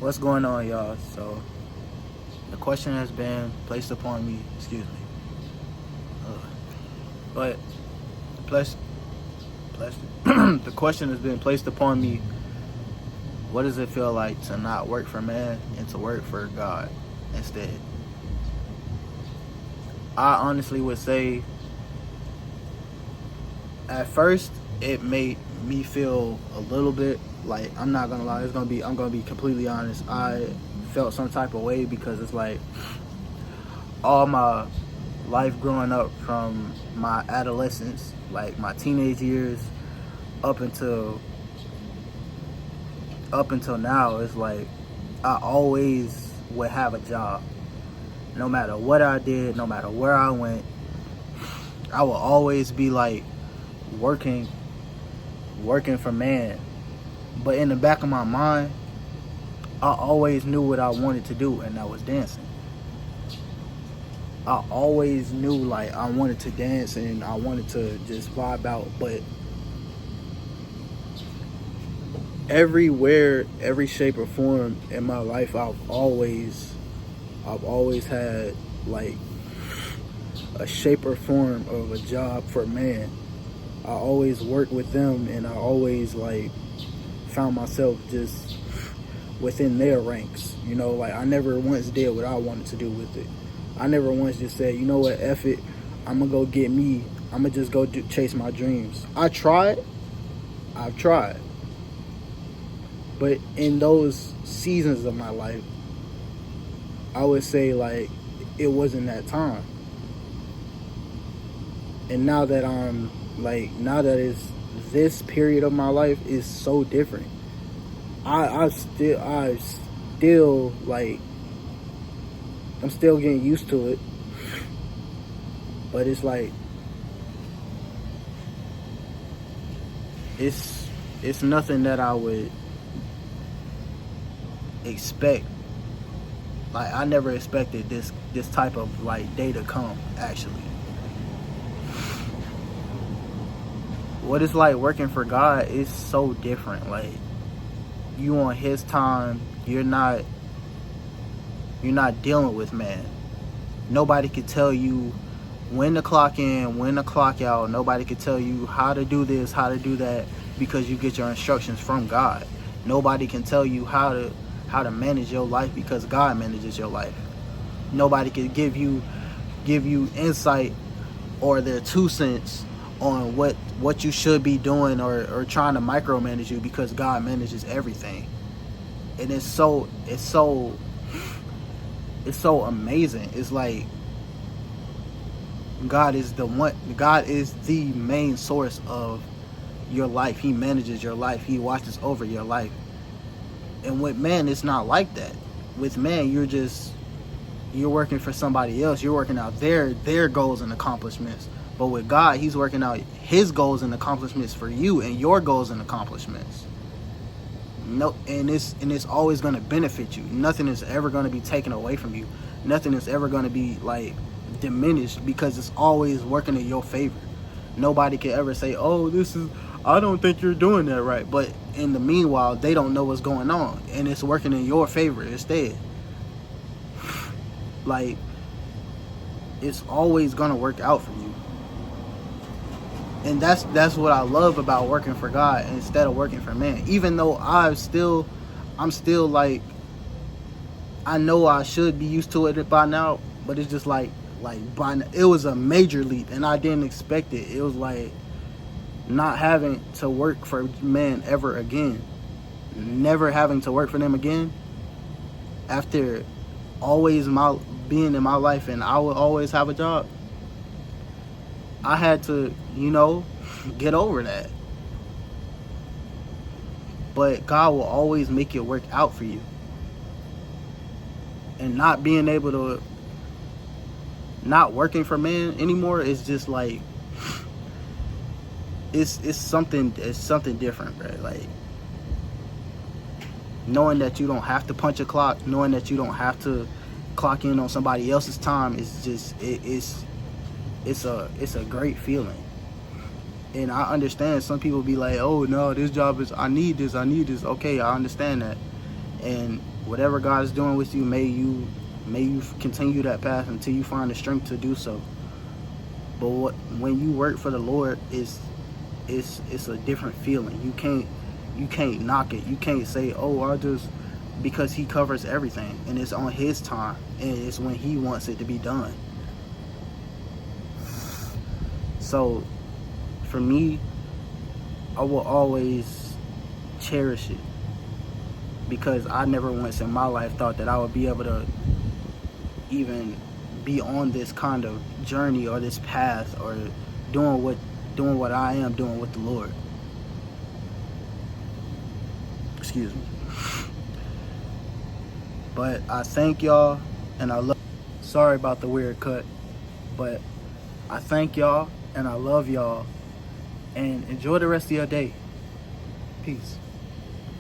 What's going on, y'all? So, the question has been placed upon me, excuse me. But, plus, plus the question has been placed upon me, what does it feel like to not work for man and to work for God instead? I honestly would say, at first, it made me feel a little bit like, I'm not gonna lie, I'm gonna be completely honest. I felt some type of way because it's like all my life growing up from my adolescence, like my teenage years, up until now, it's like I always would have a job. No matter what I did, no matter where I went, I would always be like working for man. But in the back of my mind, I always knew what I wanted to do, and that was dancing. I always knew like I wanted to dance and I wanted to just vibe out, but everywhere, every shape or form in my life, I've always had like a shape or form of a job for man. I always worked with them, and I always like found myself just within their ranks. Like I never once did what I wanted to do with it. I never once just said, you know what, F it, I'm gonna go get me. I'm gonna just go chase my dreams. I've tried, but in those seasons of my life, I would say like it wasn't that time. And now that it's this period of my life is so different. I still like, I'm still getting used to it, but it's like it's nothing that I would expect. Like I never expected this type of like day to come. Actually, what it's like working for God is so different. Like you on His time, you're not dealing with man. Nobody could tell you when to clock in, when to clock out. Nobody could tell you how to do this, how to do that, because you get your instructions from God. Nobody can tell you how to manage your life because God manages your life. Nobody can give you insight or their 2 cents on what you should be doing or trying to micromanage you because God manages everything. And it's so amazing. It's like God is the main source of your life. He manages your life. He watches over your life. And with man, it's not like that. With man, you're working for somebody else. You're working out their goals and accomplishments. But with God, He's working out His goals and accomplishments for you and your goals and accomplishments. No, and it's always going to benefit you. Nothing is ever going to be taken away from you. Nothing is ever going to be like diminished because it's always working in your favor. Nobody can ever say, "Oh, I don't think you're doing that right." But in the meanwhile, they don't know what's going on, and it's working in your favor instead. Like it's always going to work out for you. And that's what I love about working for God instead of working for man. Even though I'm still like, I know I should be used to it by now, but it's just like it was a major leap, and I didn't expect it. It was like not having to work for man ever again, never having to work for them again. After always being in my life, and I would always have a job. I had to, get over that. But God will always make it work out for you. And not being able to, not working for man anymore is just like, it's something different, bro. Like knowing that you don't have to punch a clock, knowing that you don't have to clock in on somebody else's time is just it's a great feeling. And I understand some people be like, oh no, this job is, I need this. Okay, I understand that. And Whatever God is doing with you, may you continue that path until you find the strength to do so. But when you work for the Lord, it's a different feeling. You can't knock it. You can't say, oh, I just, because he covers everything and it's on his time and it's when he wants it to be done. So for me, I will always cherish it, because I never once in my life thought that I would be able to even be on this kind of journey or this path or doing what I am doing with the Lord. Excuse me. But I thank y'all, and I love. Sorry about the weird cut, but I thank y'all and I love y'all, and enjoy the rest of your day. Peace.